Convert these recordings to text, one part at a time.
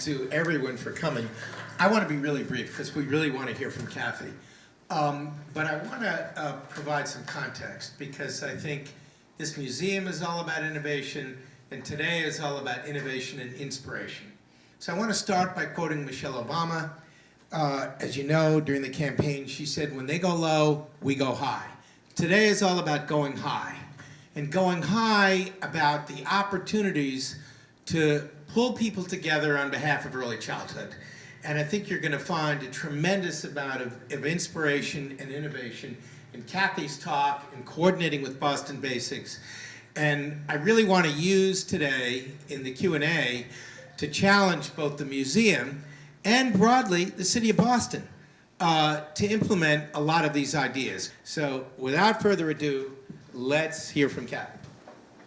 to everyone for coming. I want to be really brief because we really want to hear from Kathy. But I want to provide some context because I think this museum is all about innovation and today is all about innovation and inspiration. So I want to start by quoting Michelle Obama. As you know, during the campaign, she said, when they go low, we go high. Today is all about going high. And going high about the opportunities to pull people together on behalf of early childhood. And I think you're going to find a tremendous amount of inspiration and innovation in Kathy's talk and coordinating with Boston Basics. And I really want to use today in the Q&A to challenge both the museum and broadly the city of Boston to implement a lot of these ideas. So without further ado, let's hear from Kathy.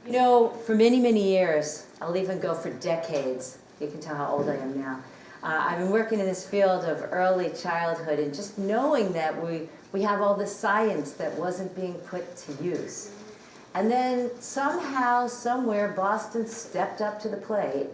You know, for many, many years, I'll even go for decades, you can tell how old I am now, I've been working in this field of early childhood and just knowing that we have all this science that wasn't being put to use. And then somehow, somewhere, Boston stepped up to the plate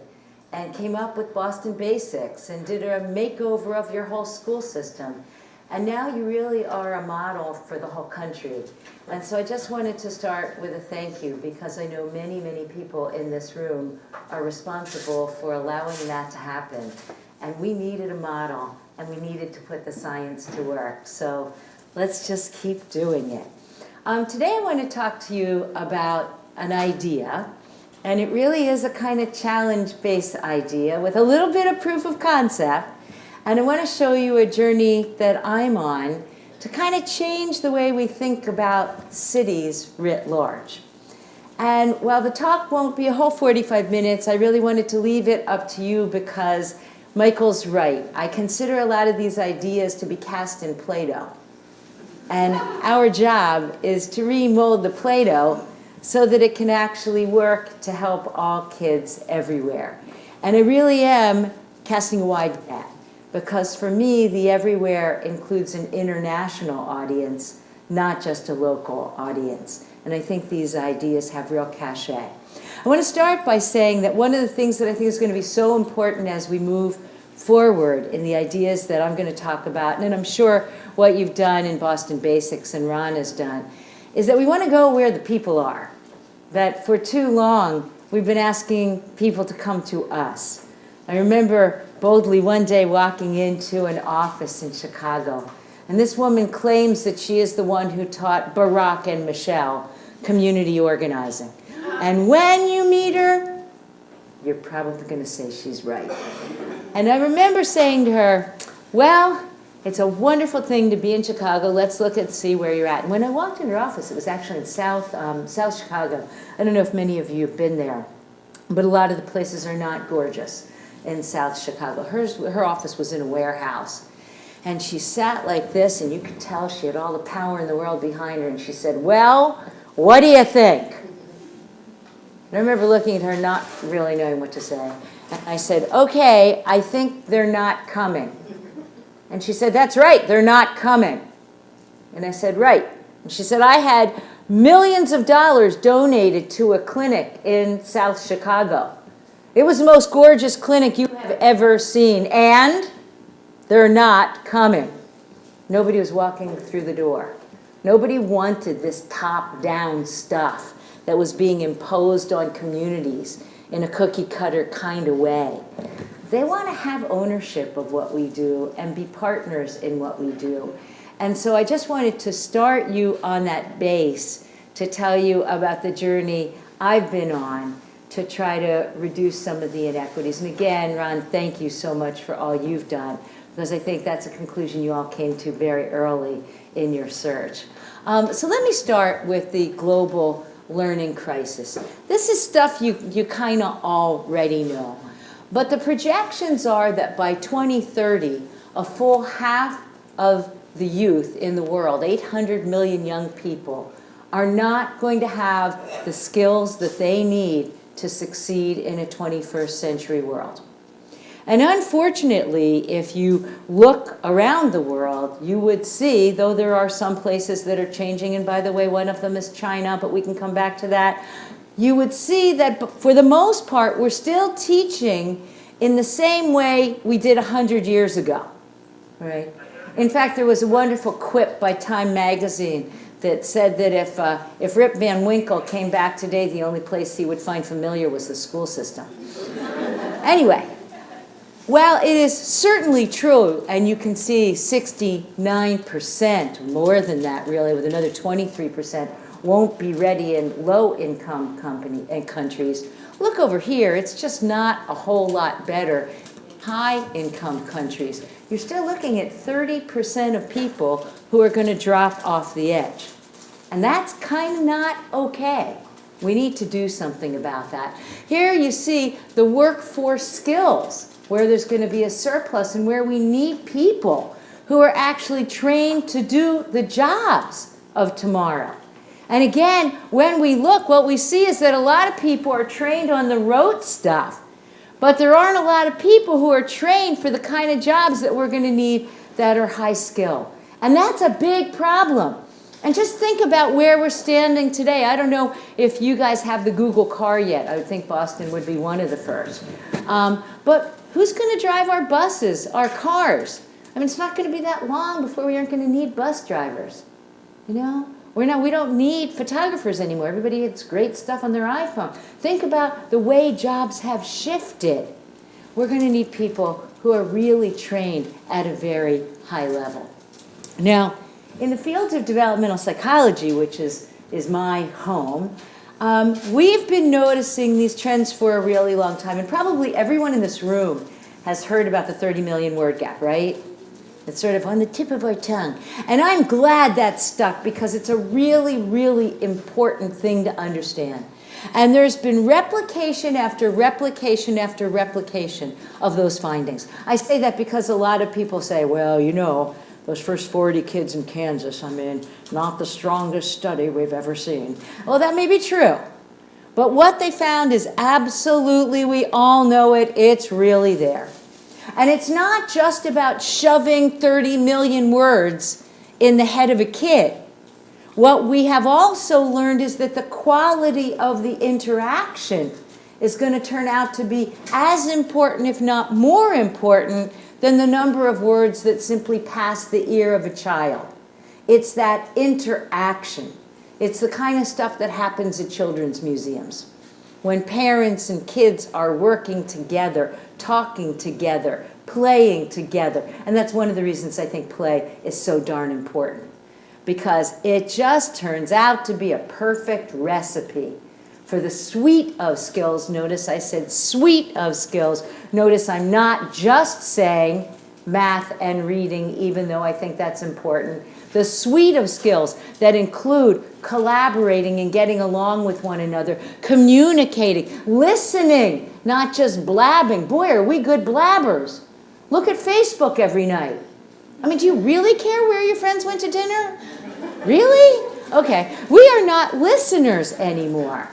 and came up with Boston Basics and did a makeover of your whole school system. And now you really are a model for the whole country. And so I just wanted to start with a thank you because I know many, many people in this room are responsible for allowing that to happen. And we needed a model and we needed to put the science to work. So let's just keep doing it. Today I want to talk to you about an idea. And it really is a kind of challenge-based idea with a little bit of proof of concept. And I want to show you a journey that I'm on to kind of change the way we think about cities writ large. And while the talk won't be a whole 45 minutes, I really wanted to leave it up to you because Michael's right. I consider a lot of these ideas to be cast in Play-Doh. And our job is to remold the Play-Doh so that it can actually work to help all kids everywhere. And I really am casting a wide net. Because for me, the everywhere includes an international audience, not just a local audience. And I think these ideas have real cachet. I want to start by saying that one of the things that I think is going to be so important as we move forward in the ideas that I'm going to talk about, and I'm sure what you've done in Boston Basics and Ron has done, is that we want to go where the people are. That for too long, we've been asking people to come to us. I remember boldly one day walking into an office in Chicago, and this woman claims that she is the one who taught Barack and Michelle community organizing. And when you meet her, you're probably going to say she's right. And I remember saying to her, well, it's a wonderful thing to be in Chicago. Let's look and see where you're at. And when I walked in her office, it was actually in South Chicago. I don't know if many of you have been there, but a lot of the places are not gorgeous in South Chicago. Her office was in a warehouse. And she sat like this, and you could tell she had all the power in the world behind her. And she said, well, what do you think? And I remember looking at her, not really knowing what to say. And I said, okay, I think they're not coming. And she said, that's right, they're not coming. And I said, right. And she said, I had millions of dollars donated to a clinic in South Chicago. It was the most gorgeous clinic you have ever seen, and they're not coming. Nobody was walking through the door. Nobody wanted this top-down stuff that was being imposed on communities in a cookie-cutter kind of way. They want to have ownership of what we do and be partners in what we do. And so I just wanted to start you on that base to tell you about the journey I've been on to try to reduce some of the inequities. And again, Ron, thank you so much for all you've done, because I think that's a conclusion you all came to very early in your search. So let me start with the global learning crisis. This is stuff you kind of already know. But the projections are that by 2030, a full half of the youth in the world, 800 million young people, are not going to have the skills that they need to succeed in a 21st century world. And unfortunately, if you look around the world, you would see, though there are some places that are changing, and by the way, one of them is China, but we can come back to that, you would see that for the most part, we're still teaching in the same way we did 100 years ago, right? In fact, there was a wonderful quip by Time magazine that said that if Rip Van Winkle came back today, the only place he would find familiar was the school system. Anyway, well, it is certainly true, and you can see 69%, more than that really, with another 23%, won't be ready in low-income countries. Look over here, it's just not a whole lot better. High-income countries, you're still looking at 30% of people who are going to drop off the edge. And that's kind of not okay. We need to do something about that. Here you see the workforce skills, where there's going to be a surplus and where we need people who are actually trained to do the jobs of tomorrow. And again, when we look, what we see is that a lot of people are trained on the rote stuff, but there aren't a lot of people who are trained for the kind of jobs that we're going to need that are high skill. And that's a big problem. And just think about where we're standing today. I don't know if you guys have the Google car yet. I would think Boston would be one of the first. But who's going to drive our buses, our cars? I mean, it's not going to be that long before we aren't going to need bus drivers. You know? We don't need photographers anymore. Everybody gets great stuff on their iPhone. Think about the way jobs have shifted. We're going to need people who are really trained at a very high level. Now, in the field of developmental psychology, which is my home, we've been noticing these trends for a really long time. And probably everyone in this room has heard about the 30 million word gap, right? It's sort of on the tip of our tongue. And I'm glad that stuck because it's a really, really important thing to understand. And there's been replication after replication after replication of those findings. I say that because a lot of people say, well, you know, those first 40 kids in Kansas, I mean, not the strongest study we've ever seen. Well, that may be true. But what they found is absolutely, we all know it, it's really there. And it's not just about shoving 30 million words in the head of a kid. What we have also learned is that the quality of the interaction is going to turn out to be as important, if not more important, than the number of words that simply pass the ear of a child. It's that interaction. It's the kind of stuff that happens at children's museums. When parents and kids are working together, talking together, playing together. And that's one of the reasons I think play is so darn important. Because it just turns out to be a perfect recipe for the suite of skills. Notice I said suite of skills. Notice I'm not just saying math and reading, even though I think that's important. The suite of skills that include collaborating and getting along with one another, communicating, listening, not just blabbing. Boy, are we good blabbers. Look at Facebook every night. I mean, do you really care where your friends went to dinner? Really? Okay. We are not listeners anymore.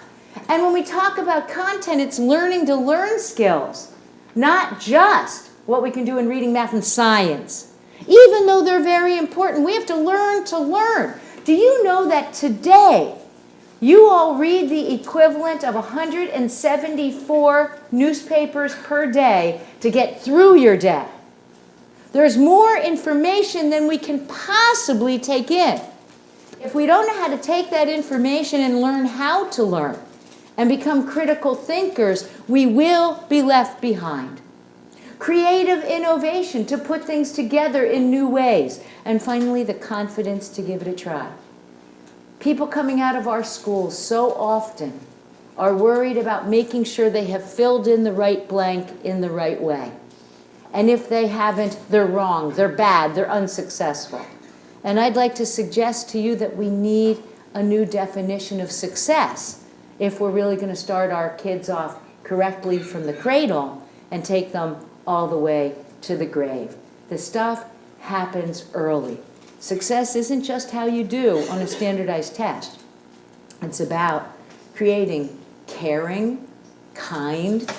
And when we talk about content, it's learning to learn skills, not just what we can do in reading, math, and science. Even though they're very important, we have to learn to learn. Do you know that today you all read the equivalent of 174 newspapers per day to get through your day? There's more information than we can possibly take in. If we don't know how to take that information and learn how to learn and become critical thinkers, we will be left behind. Creative innovation to put things together in new ways. And finally, the confidence to give it a try. People coming out of our schools so often are worried about making sure they have filled in the right blank in the right way. And if they haven't, they're wrong, they're bad, they're unsuccessful. And I'd like to suggest to you that we need a new definition of success if we're really going to start our kids off correctly from the cradle and take them all the way to the grave. The stuff happens early. Success isn't just how you do on a standardized test. It's about creating caring, kind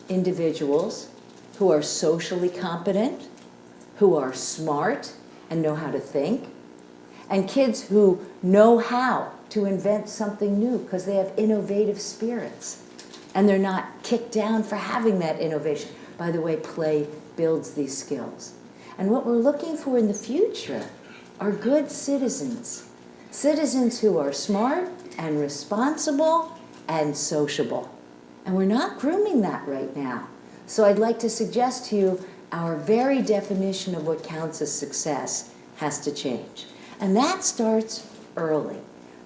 individuals who are socially competent, who are smart and know how to think, and kids who know how to invent something new because they have innovative spirits and they're not kicked down for having that innovation. By the way, play builds these skills. And what we're looking for in the future are good citizens. Citizens who are smart and responsible and sociable. And we're not grooming that right now. So I'd like to suggest to you our very definition of what counts as success has to change. And that starts early.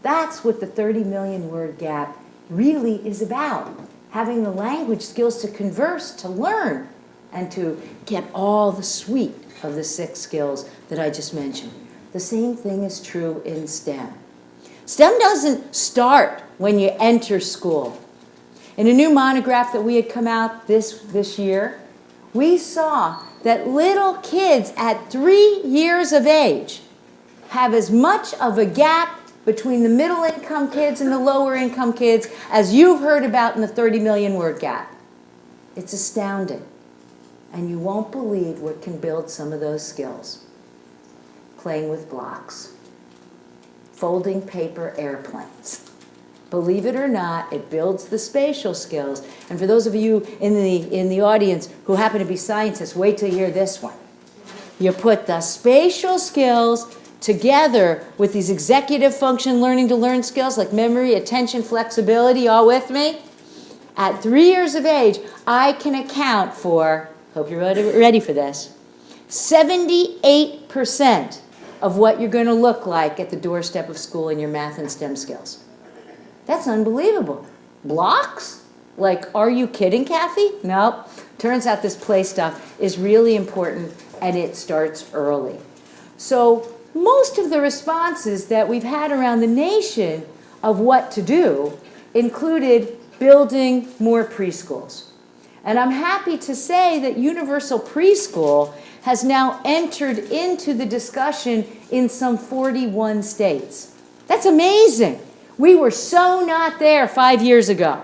That's what the 30 million word gap really is about. Having the language skills to converse, to learn, and to get all the suite of the 6 skills that I just mentioned. The same thing is true in STEM. STEM doesn't start when you enter school. In a new monograph that we had come out this year, we saw that little kids at 3 years of age have as much of a gap between the middle income kids and the lower income kids as you've heard about in the 30 million word gap. It's astounding. And you won't believe what can build some of those skills. Playing with blocks. Folding paper airplanes. Believe it or not, it builds the spatial skills. And for those of you in the audience who happen to be scientists, wait till you hear this one. You put the spatial skills together with these executive function learning to learn skills like memory, attention, flexibility, all with me? At 3 years of age, I can account for, hope you're ready for this, 78% of what you're going to look like at the doorstep of school in your math and STEM skills. That's unbelievable. Blocks? Like, are you kidding, Kathy? Nope. Turns out this play stuff is really important, and it starts early. So most of the responses that we've had around the nation of what to do included building more preschools. And I'm happy to say that universal preschool has now entered into the discussion in some 41 states. That's amazing. We were so not there 5 years ago,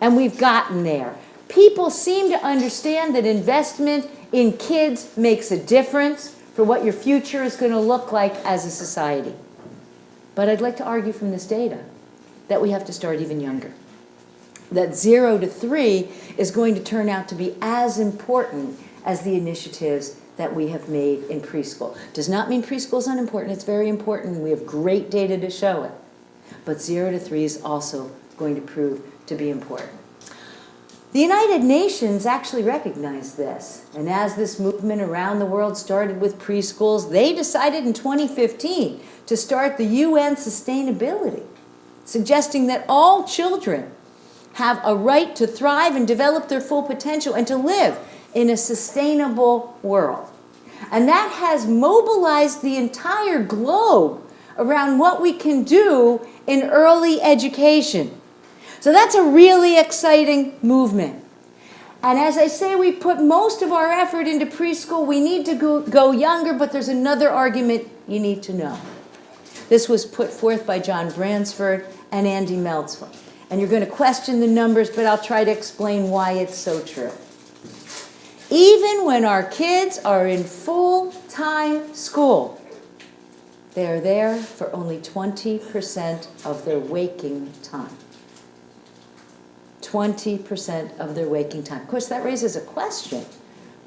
and we've gotten there. People seem to understand that investment in kids makes a difference for what your future is going to look like as a society. But I'd like to argue from this data that we have to start even younger. That 0 to 3 is going to turn out to be as important as the initiatives that we have made in preschool. Does not mean preschool is unimportant. It's very important, and we have great data to show it. But 0 to 3 is also going to prove to be important. The United Nations actually recognized this, and as this movement around the world started with preschools, they decided in 2015 to start the UN Sustainability, suggesting that all children have a right to thrive and develop their full potential and to live in a sustainable world. And that has mobilized the entire globe around what we can do in early education. So that's a really exciting movement. And as I say, we put most of our effort into preschool. We need to go younger, but there's another argument you need to know. This was put forth by John Bransford and Andy Meltzman. And you're going to question the numbers, but I'll try to explain why it's so true. Even when our kids are in full-time school, they're there for only 20% of their waking time. 20% of their waking time. Of course, that raises a question,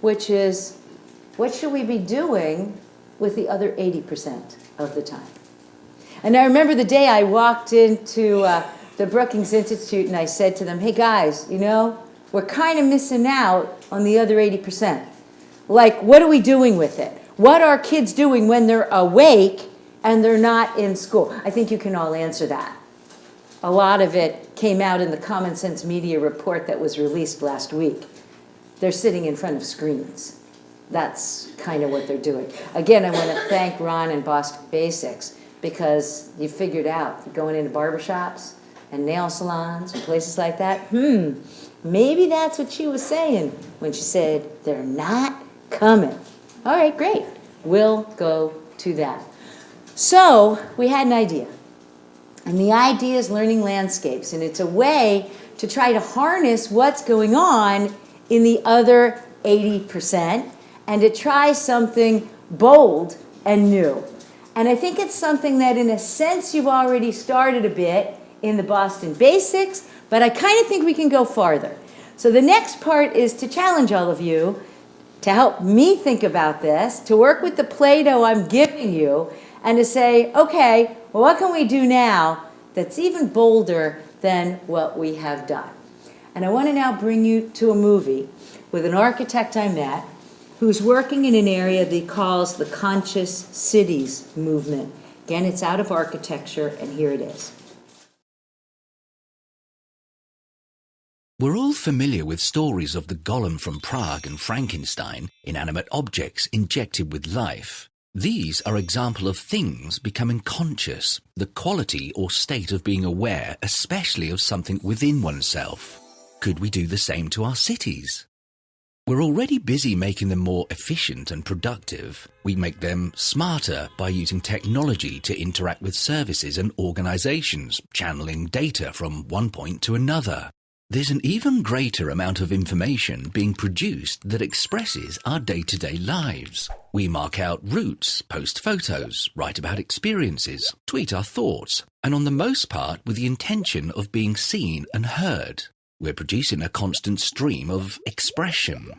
which is, what should we be doing with the other 80% of the time? And I remember the day I walked into the Brookings Institute and I said to them, hey guys, you know, we're kind of missing out on the other 80%. Like, what are we doing with it? What are kids doing when they're awake and they're not in school? I think you can all answer that. A lot of it came out in the Common Sense Media report that was released last week. They're sitting in front of screens. That's kind of what they're doing. Again, I want to thank Ron and Boston Basics because you figured out going into barbershops and nail salons and places like that, maybe that's what she was saying when she said, they're not coming. All right, great. We'll go to that. So we had an idea. And the idea is learning landscapes. And it's a way to try to harness what's going on in the other 80% and to try something bold and new. And I think it's something that in a sense you've already started a bit in the Boston Basics, but I kind of think we can go farther. So the next part is to challenge all of you to help me think about this, to work with the Play-Doh I'm giving you, and to say, okay, well, what can we do now that's even bolder than what we have done? And I want to now bring you to a movie with an architect I met who's working in an area that he calls the conscious cities movement. Again, it's out of architecture, and here it is. We're all familiar with stories of the golem from Prague and Frankenstein, inanimate objects injected with life. These are examples of things becoming conscious, the quality or state of being aware, especially of something within oneself. Could we do the same to our cities? We're already busy making them more efficient and productive. We make them smarter by using technology to interact with services and organizations, channeling data from one point to another. There's an even greater amount of information being produced that expresses our day-to-day lives. We mark out routes, post photos, write about experiences, tweet our thoughts, and on the most part with the intention of being seen and heard. We're producing a constant stream of expression.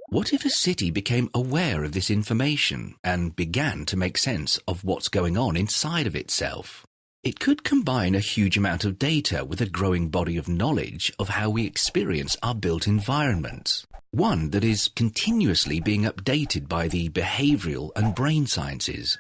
What if a city became aware of this information and began to make sense of what's going on inside of itself? It could combine a huge amount of data with a growing body of knowledge of how we experience our built environment, one that is continuously being updated by the behavioral and brain sciences.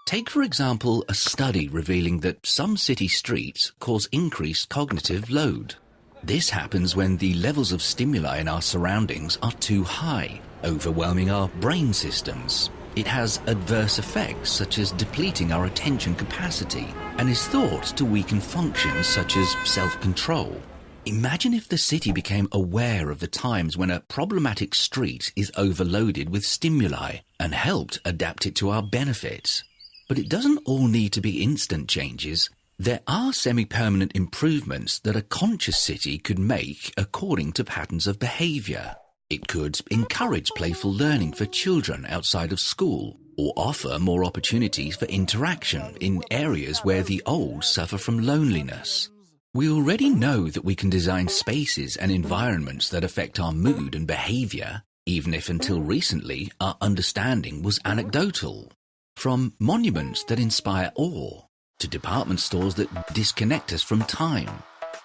Take, for example, a study revealing that some city streets cause increased cognitive load. This happens when the levels of stimuli in our surroundings are too high, overwhelming our brain systems. It has adverse effects such as depleting our attention capacity and is thought to weaken functions such as self-control. Imagine if the city became aware of the times when a problematic street is overloaded with stimuli and helped adapt it to our benefit. But it doesn't all need to be instant changes. There are semi-permanent improvements that a conscious city could make according to patterns of behavior. It could encourage playful learning for children outside of school, or offer more opportunities for interaction in areas where the old suffer from loneliness. We already know that we can design spaces and environments that affect our mood and behavior, even if until recently our understanding was anecdotal. From monuments that inspire awe, to department stores that disconnect us from time.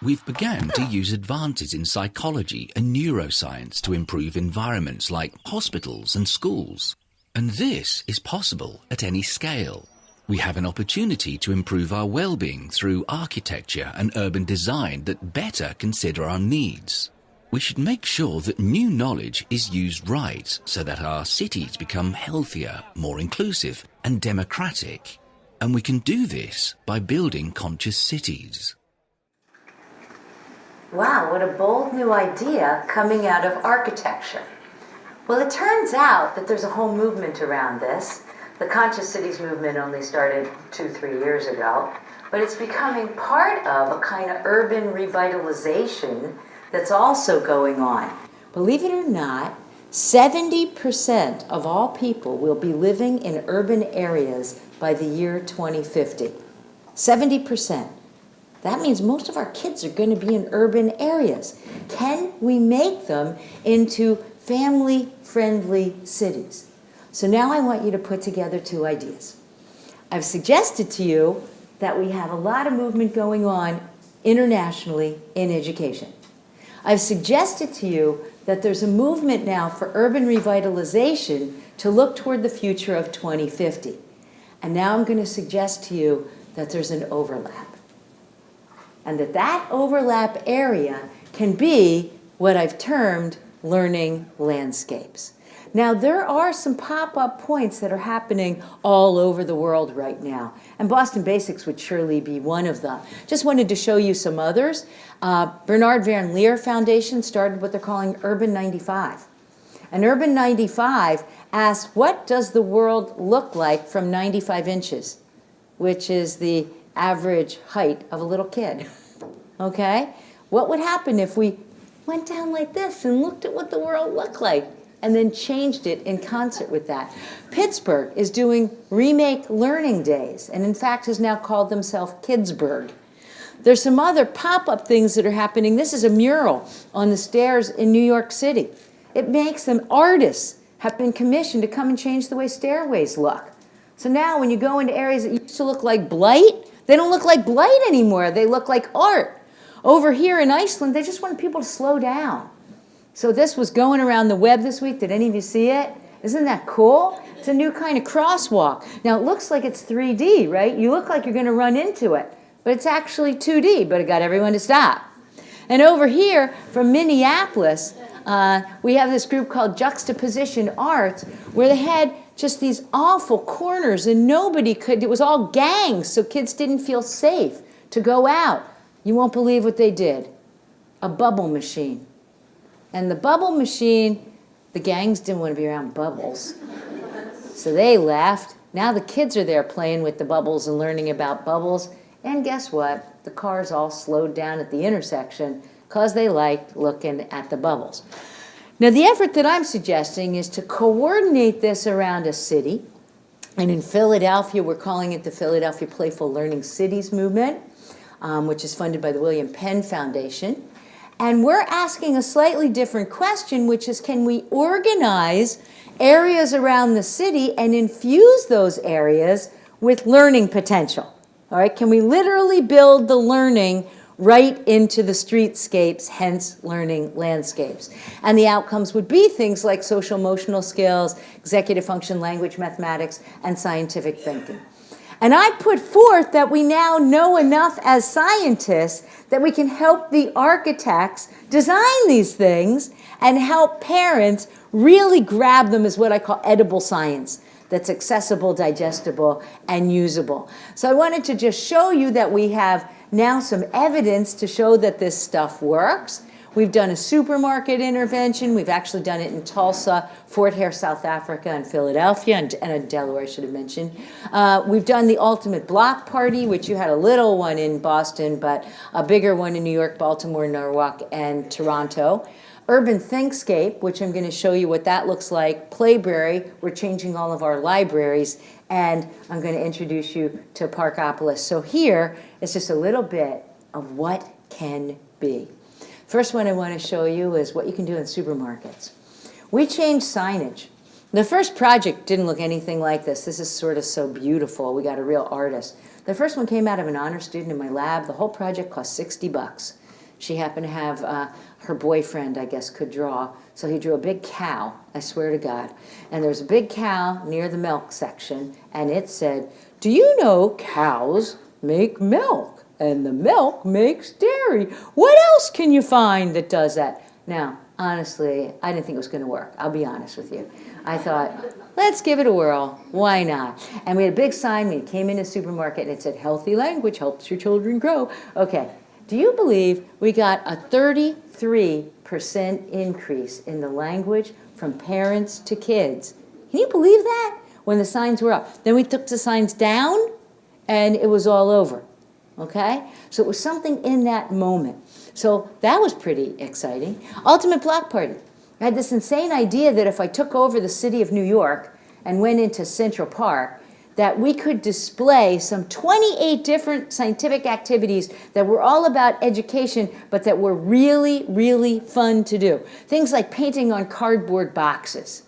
We've begun to use advances in psychology and neuroscience to improve environments like hospitals and schools. And this is possible at any scale. We have an opportunity to improve our well-being through architecture and urban design that better consider our needs. We should make sure that new knowledge is used right so that our cities become healthier, more inclusive, and democratic. And we can do this by building conscious cities. Wow, what a bold new idea coming out of architecture. Well, it turns out that there's a whole movement around this. The Conscious Cities movement only started 2-3 years ago, but it's becoming part of a kind of urban revitalization that's also going on. Believe it or not, 70% of all people will be living in urban areas by the year 2050. 70%. That means most of our kids are going to be in urban areas. Can we make them into family-friendly cities? So now I want you to put together 2 ideas. I've suggested to you that we have a lot of movement going on internationally in education. I've suggested to you that there's a movement now for urban revitalization to look toward the future of 2050. And now I'm going to suggest to you that there's an overlap. And that overlap area can be what I've termed learning landscapes. Now, there are some pop-up points that are happening all over the world right now, and Boston Basics would surely be one of them. Just wanted to show you some others. Bernard Van Leer Foundation started what they're calling Urban 95. And Urban 95 asks, what does the world look like from 95 inches, which is the average height of a little kid, okay? What would happen if we went down like this and looked at what the world looked like and then changed it in concert with that? Pittsburgh is doing remake learning days and in fact has now called themselves Kidsburg. There's some other pop-up things that are happening. This is a mural on the stairs in New York City. It makes them, artists have been commissioned to come and change the way stairways look. So now when you go into areas that used to look like blight, they don't look like blight anymore. They look like art. Over here in Iceland, they just wanted people to slow down. So this was going around the web this week. Did any of you see it? Isn't that cool? It's a new kind of crosswalk. Now it looks like it's 3D, right? You look like you're going to run into it, but it's actually 2D, but it got everyone to stop. And over here from Minneapolis, we have this group called Juxtaposition Arts, where they had just these awful corners and nobody could, it was all gangs, so kids didn't feel safe to go out. You won't believe what they did. A bubble machine. And the bubble machine, the gangs didn't want to be around bubbles. So they left. Now the kids are there playing with the bubbles and learning about bubbles. And guess what? The cars all slowed down at the intersection because they liked looking at the bubbles. Now the effort that I'm suggesting is to coordinate this around a city. And in Philadelphia, we're calling it the Philadelphia Playful Learning Cities Movement, which is funded by the William Penn Foundation. And we're asking a slightly different question, which is, can we organize areas around the city and infuse those areas with learning potential? All right, can we literally build the learning right into the streetscapes, hence learning landscapes? And the outcomes would be things like social emotional skills, executive function, language, mathematics, and scientific thinking. And I put forth that we now know enough as scientists that we can help the architects design these things and help parents really grab them as what I call edible science, that's accessible, digestible, and usable. So I wanted to just show you that we have now some evidence to show that this stuff works. We've done a supermarket intervention. We've actually done it in Tulsa, Fort Hare, South Africa, and Philadelphia, and in Delaware, I should have mentioned. We've done the ultimate block party, which you had a little one in Boston, but a bigger one in New York, Baltimore, Norwalk, and Toronto. Urban Thinkscape, which I'm going to show you what that looks like. Playberry, we're changing all of our libraries, and I'm going to introduce you to Parkopolis. So here is just a little bit of what can be. First one I want to show you is what you can do in supermarkets. We changed signage. The first project didn't look anything like this. This is sort of so beautiful. We got a real artist. The first one came out of an honor student in my lab. The whole project cost $60. She happened to have her boyfriend, I guess, could draw. So he drew a big cow, I swear to God. And there was a big cow near the milk section, and it said, "Do you know cows make milk? And the milk makes dairy. What else can you find that does that?" Now, honestly, I didn't think it was going to work. I'll be honest with you. I thought, let's give it a whirl. Why not? And we had a big sign. We came in a supermarket, and it said, "Healthy language helps your children grow." Okay. Do you believe we got a 33% increase in the language from parents to kids? Can you believe that? When the signs were up. Then we took the signs down, and it was all over. Okay? So it was something in that moment. So that was pretty exciting. Ultimate block party. I had this insane idea that if I took over the city of New York and went into Central Park, that we could display some 28 different scientific activities that were all about education, but that were really, really fun to do. Things like painting on cardboard boxes.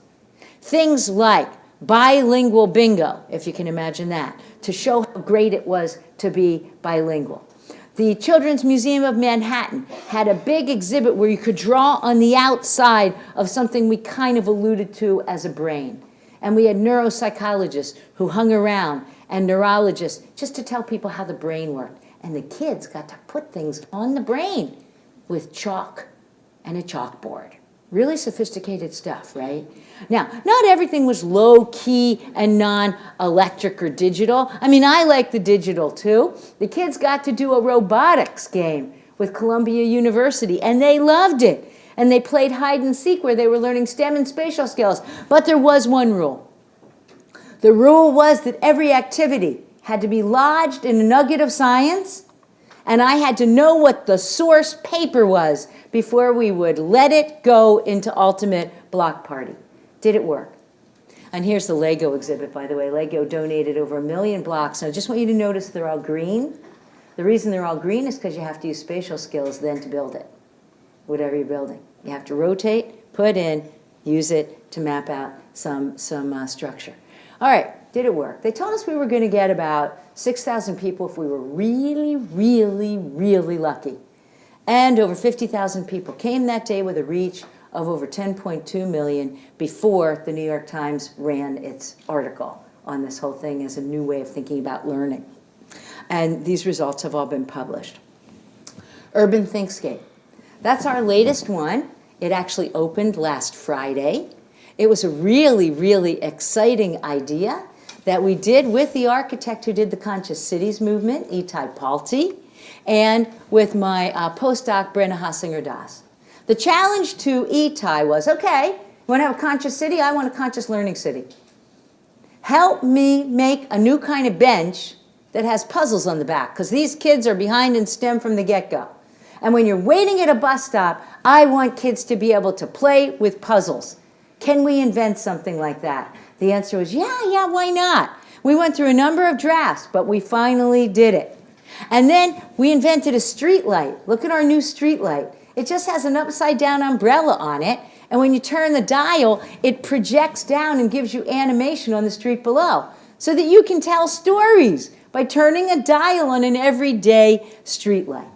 Things like bilingual bingo, if you can imagine that, to show how great it was to be bilingual. The Children's Museum of Manhattan had a big exhibit where you could draw on the outside of something we kind of alluded to as a brain. And we had neuropsychologists who hung around and neurologists just to tell people how the brain worked. And the kids got to put things on the brain with chalk and a chalkboard. Really sophisticated stuff, right? Now, not everything was low-key and non-electric or digital. I mean, I like the digital, too. The kids got to do a robotics game with Columbia University, and they loved it. And they played hide and seek where they were learning STEM and spatial skills. But there was one rule. The rule was that every activity had to be lodged in a nugget of science, and I had to know what the source paper was before we would let it go into ultimate block party. Did it work? And here's the Lego exhibit, by the way. Lego donated over 1 million blocks. And I just want you to notice they're all green. The reason they're all green is because you have to use spatial skills then to build it, whatever you're building. You have to rotate, put in, use it to map out some structure. All right, did it work? They told us we were going to get about 6,000 people if we were really, really, really lucky. And over 50,000 people came that day with a reach of over 10.2 million before the New York Times ran its article on this whole thing as a new way of thinking about learning. And these results have all been published. Urban Thinkscape. That's our latest one. It actually opened last Friday. It was a really, really exciting idea that we did with the architect who did the Conscious Cities movement, Itai Palti, and with my postdoc, Brenna Hossinger-Das. The challenge to Itai was, okay, you want to have a conscious city? I want a conscious learning city. Help me make a new kind of bench that has puzzles on the back, because these kids are behind in STEM from the get-go. And when you're waiting at a bus stop, I want kids to be able to play with puzzles. Can we invent something like that? The answer was, yeah, why not? We went through a number of drafts, but we finally did it. And then we invented a street light. Look at our new street light. It just has an upside-down umbrella on it, and when you turn the dial, it projects down and gives you animation on the street below, so that you can tell stories by turning a dial on an everyday street light.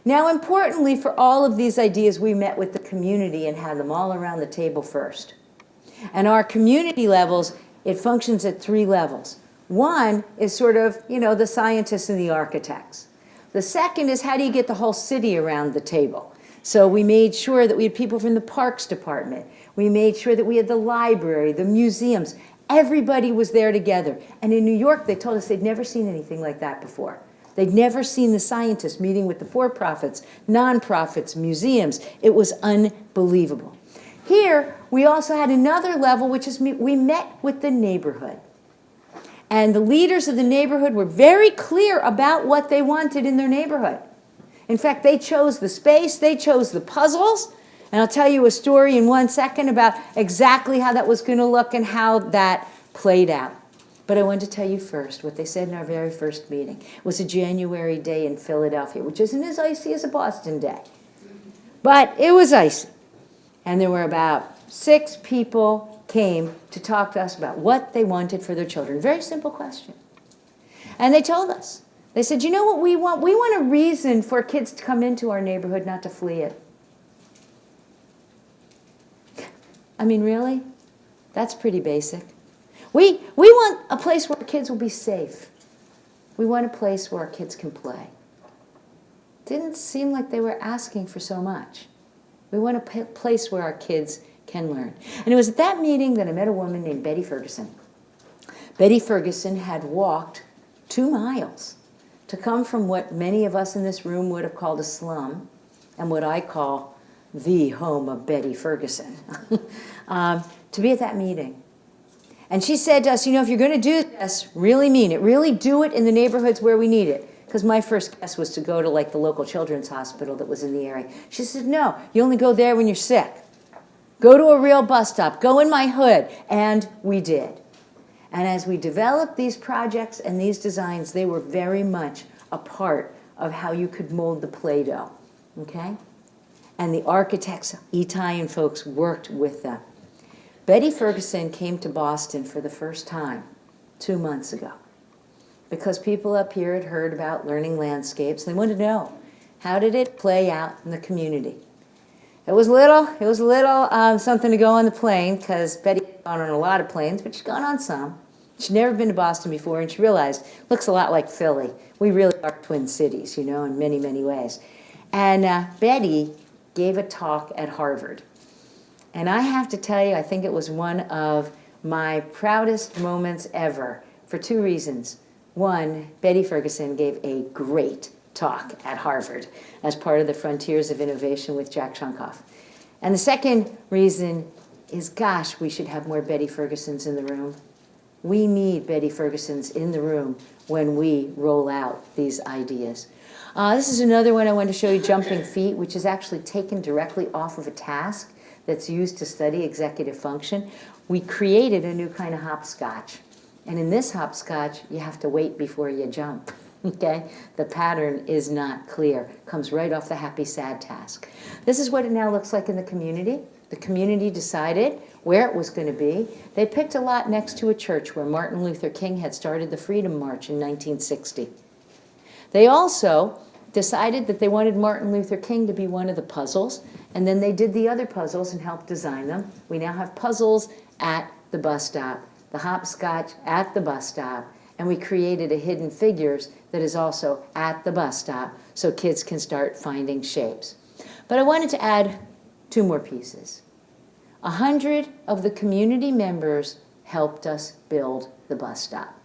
Now, importantly, for all of these ideas, we met with the community and had them all around the table first. And our community levels, it functions at 3 levels. One is sort of, the scientists and the architects. The second is, how do you get the whole city around the table? So we made sure that we had people from the Parks Department. We made sure that we had the library, the museums. Everybody was there together. And in New York, they told us they'd never seen anything like that before. They'd never seen the scientists meeting with the for-profits, nonprofits, museums. It was unbelievable. Here, we also had another level, which is we met with the neighborhood. And the leaders of the neighborhood were very clear about what they wanted in their neighborhood. In fact, they chose the space, they chose the puzzles, and I'll tell you a story in 1 second about exactly how that was going to look and how that played out. But I wanted to tell you first what they said in our very first meeting. It was a January day in Philadelphia, which isn't as icy as a Boston day. But it was icy. And there were about 6 people came to talk to us about what they wanted for their children. Very simple question. And they told us. They said, you know what we want? We want a reason for kids to come into our neighborhood, not to flee it. I mean, really? That's pretty basic. We want a place where kids will be safe. We want a place where our kids can play. Didn't seem like they were asking for so much. We want a place where our kids can learn. And it was at that meeting that I met a woman named Betty Ferguson. Betty Ferguson had walked 2 miles to come from what many of us in this room would have called a slum, and what I call the home of Betty Ferguson, to be at that meeting. And she said to us, if you're going to do this, really mean it. Really do it in the neighborhoods where we need it. Because my first guess was to go to the local children's hospital that was in the area. She said, no, you only go there when you're sick. Go to a real bus stop. Go in my hood. And we did. And as we developed these projects and these designs, they were very much a part of how you could mold the Play-Doh, okay? And the architects, Itai and folks, worked with them. Betty Ferguson came to Boston for the first time 2 months ago because people up here had heard about learning landscapes. They wanted to know, how did it play out in the community? It was a little something to go on the plane, because Betty had gone on a lot of planes, but she'd gone on some. She'd never been to Boston before, and she realized, it looks a lot like Philly. We really are twin cities, in many, many ways. And Betty gave a talk at Harvard. And I have to tell you, I think it was one of my proudest moments ever, for 2 reasons. One, Betty Ferguson gave a great talk at Harvard as part of the Frontiers of Innovation with Jack Shunkoff. And the second reason is, gosh, we should have more Betty Fergusons in the room. We need Betty Fergusons in the room when we roll out these ideas. This is another one I wanted to show you, Jumping Feet, which is actually taken directly off of a task that's used to study executive function. We created a new kind of hopscotch. And in this hopscotch, you have to wait before you jump. Okay, the pattern is not clear. Comes right off the happy, sad task. This is what it now looks like in the community. The community decided where it was going to be. They picked a lot next to a church where Martin Luther King had started the Freedom March in 1960. They also decided that they wanted Martin Luther King to be one of the puzzles, and then they did the other puzzles and helped design them. We now have puzzles at the bus stop, the hopscotch at the bus stop, and we created a Hidden Figures that is also at the bus stop so kids can start finding shapes. But I wanted to add 2 more pieces. 100 of the community members helped us build the bus stop.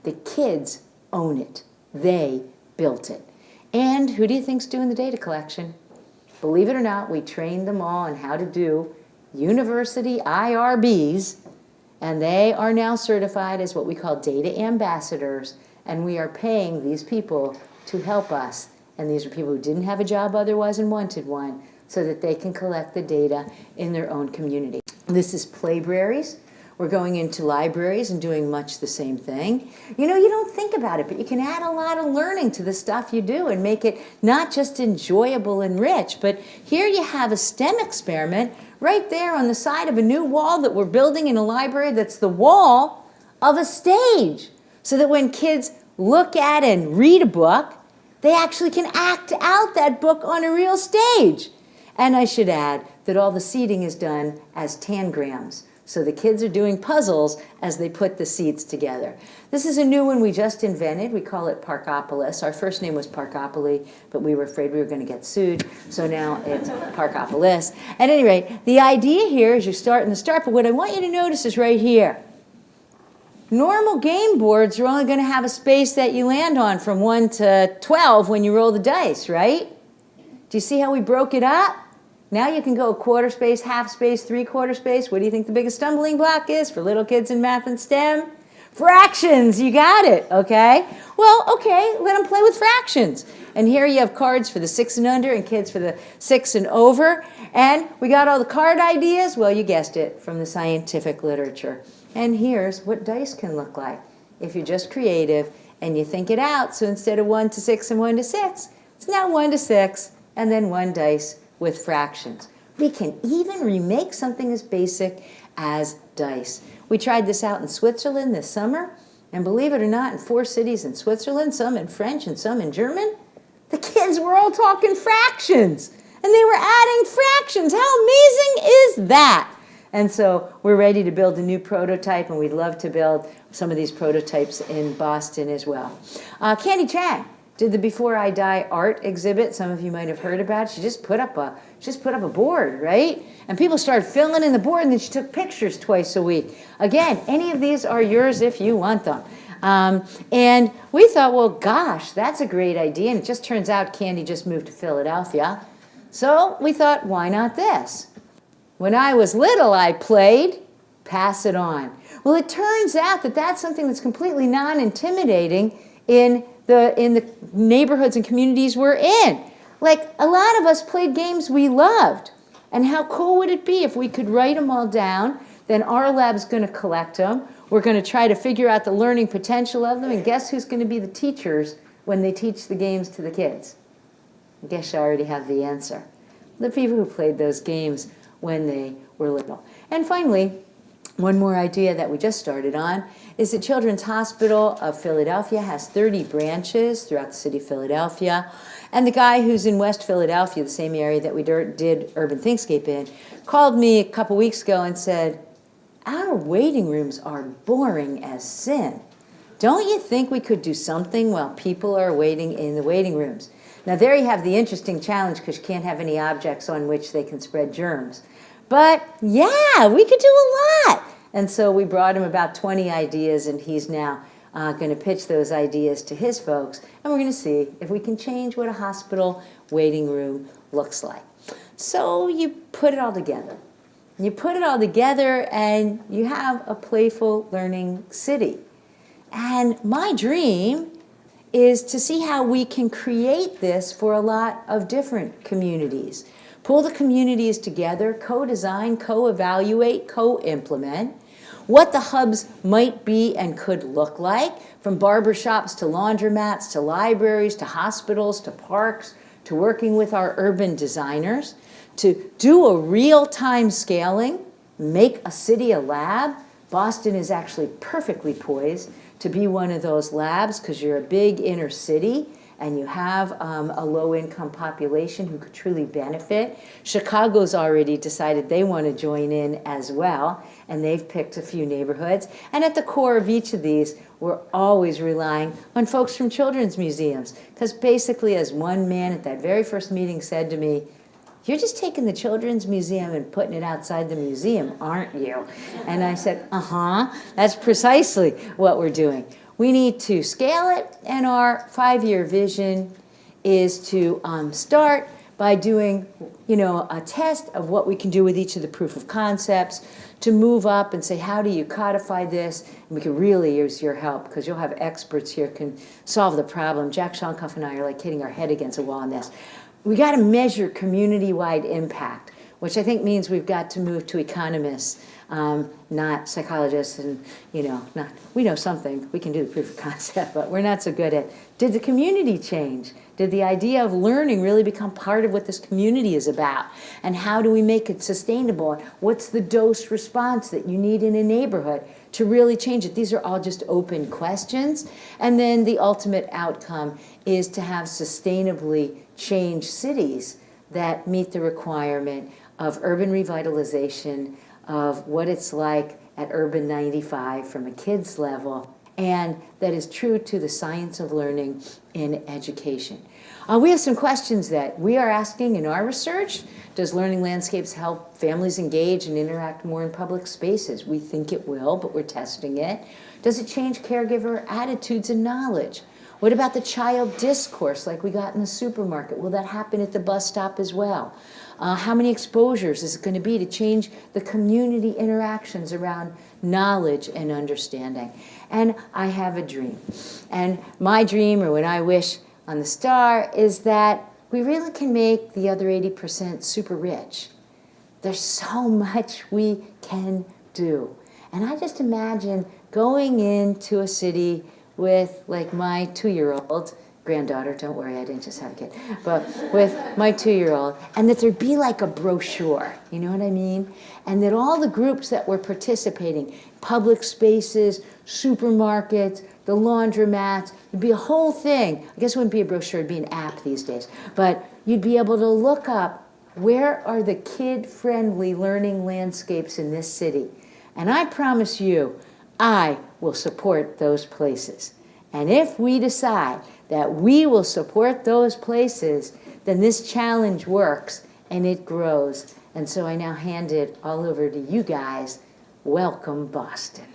The kids own it. They built it. And who do you think's doing the data collection? Believe it or not, we trained them all on how to do university IRBs, and they are now certified as what we call data ambassadors, and we are paying these people to help us. And these are people who didn't have a job otherwise and wanted one, so that they can collect the data in their own community. This is Playbraries. We're going into libraries and doing much the same thing. You know, you don't think about it, but you can add a lot of learning to the stuff you do and make it not just enjoyable and rich, but here you have a STEM experiment right there on the side of a new wall that we're building in a library that's the wall of a stage, so that when kids look at and read a book, they actually can act out that book on a real stage. And I should add that all the seating is done as tangrams. So the kids are doing puzzles as they put the seats together. This is a new one we just invented. We call it Parkopolis. Our first name was Parkopoly, but we were afraid we were going to get sued. So now it's Parkopolis. At any rate, the idea here is you start in the start, but what I want you to notice is right here. Normal game boards are only going to have a space that you land on from 1 to 12 when you roll the dice, right? Do you see how we broke it up? Now you can go 1/4 space, 1/2 space, 3/4 space. What do you think the biggest stumbling block is for little kids in math and STEM? Fractions, you got it, okay? Well, okay, let them play with fractions. And here you have cards for the 6 and under and kids for the 6 and over. And we got all the card ideas, well, you guessed it, from the scientific literature. And here's what dice can look like if you're just creative and you think it out. So instead of 1 to 6 and 1 to 6, it's now 1 to 6 and then 1 dice with fractions. We can even remake something as basic as dice. We tried this out in Switzerland this summer, and believe it or not, in 4 cities in Switzerland, some in French and some in German, the kids were all talking fractions, and they were adding fractions. How amazing is that? And so we're ready to build a new prototype, and we'd love to build some of these prototypes in Boston as well. Candy Chang did the Before I Die art exhibit. Some of you might have heard about. She just put up a board, right? And people started filling in the board, and then she took pictures twice a week. Again, any of these are yours if you want them. And we thought, well, gosh, that's a great idea. And it just turns out Candy just moved to Philadelphia. So we thought, why not this? When I was little, I played pass it on. Well, it turns out that that's something that's completely non-intimidating in the neighborhoods and communities we're in. Like, a lot of us played games we loved. And how cool would it be if we could write them all down? Then our lab's going to collect them. We're going to try to figure out the learning potential of them. And guess who's going to be the teachers when they teach the games to the kids? I guess you already have the answer. The people who played those games when they were little. And finally, one more idea that we just started on is the Children's Hospital of Philadelphia has 30 branches throughout the city of Philadelphia. And the guy who's in West Philadelphia, the same area that we did Urban Thinkscape in, called me a couple weeks ago and said, our waiting rooms are boring as sin. Don't you think we could do something while people are waiting in the waiting rooms? Now there you have the interesting challenge because you can't have any objects on which they can spread germs. But yeah, we could do a lot. And so we brought him about 20 ideas, and he's now going to pitch those ideas to his folks. And we're going to see if we can change what a hospital waiting room looks like. So you put it all together. You put it all together, and you have a playful learning city. And my dream is to see how we can create this for a lot of different communities. Pull the communities together, co-design, co-evaluate, co-implement. what the hubs might be and could look like, from barber shops to laundromats to libraries to hospitals to parks to working with our urban designers, to do a real-time scaling, make a city a lab. Boston is actually perfectly poised to be one of those labs because you're a big inner city and you have a low-income population who could truly benefit. Chicago's already decided they want to join in as well, and they've picked a few neighborhoods. And at the core of each of these, we're always relying on folks from children's museums, because basically, as one man at that very first meeting said to me, "You're just taking the children's museum and putting it outside the museum, aren't you?" And I said, that's precisely what we're doing. We need to scale it, and our 5-year vision is to start by doing, a test of what we can do with each of the proof of concepts, to move up and say, how do you codify this? And we can really use your help, because you'll have experts here who can solve the problem. Jack Shonkoff and I are like hitting our head against a wall on this. We got to measure community-wide impact, which I think means we've got to move to economists, not psychologists, and we know something. We can do the proof of concept, but we're not so good at, did the community change? Did the idea of learning really become part of what this community is about? And how do we make it sustainable? What's the dose response that you need in a neighborhood to really change it? These are all just open questions. And then the ultimate outcome is to have sustainably changed cities that meet the requirement of urban revitalization, of what it's like at Urban 95 from a kid's level, and that is true to the science of learning in education. We have some questions that we are asking in our research. Does learning landscapes help families engage and interact more in public spaces? We think it will, but we're testing it. Does it change caregiver attitudes and knowledge? What about the child discourse like we got in the supermarket? Will that happen at the bus stop as well? How many exposures is it going to be to change the community interactions around knowledge and understanding? And I have a dream. And my dream, or what I wish on the star, is that we really can make the other 80% super rich. There's so much we can do. And I just imagine going into a city with, like, my 2-year-old granddaughter, don't worry, I didn't just have a kid, but with my 2-year-old, and that there'd be like a brochure, you know what I mean? And that all the groups that were participating, public spaces, supermarkets, the laundromats, it'd be a whole thing. I guess it wouldn't be a brochure, it'd be an app these days. But you'd be able to look up, where are the kid-friendly learning landscapes in this city? And I promise you, I will support those places. And if we decide that we will support those places, then this challenge works and it grows. And so I now hand it all over to you guys. Welcome, Boston.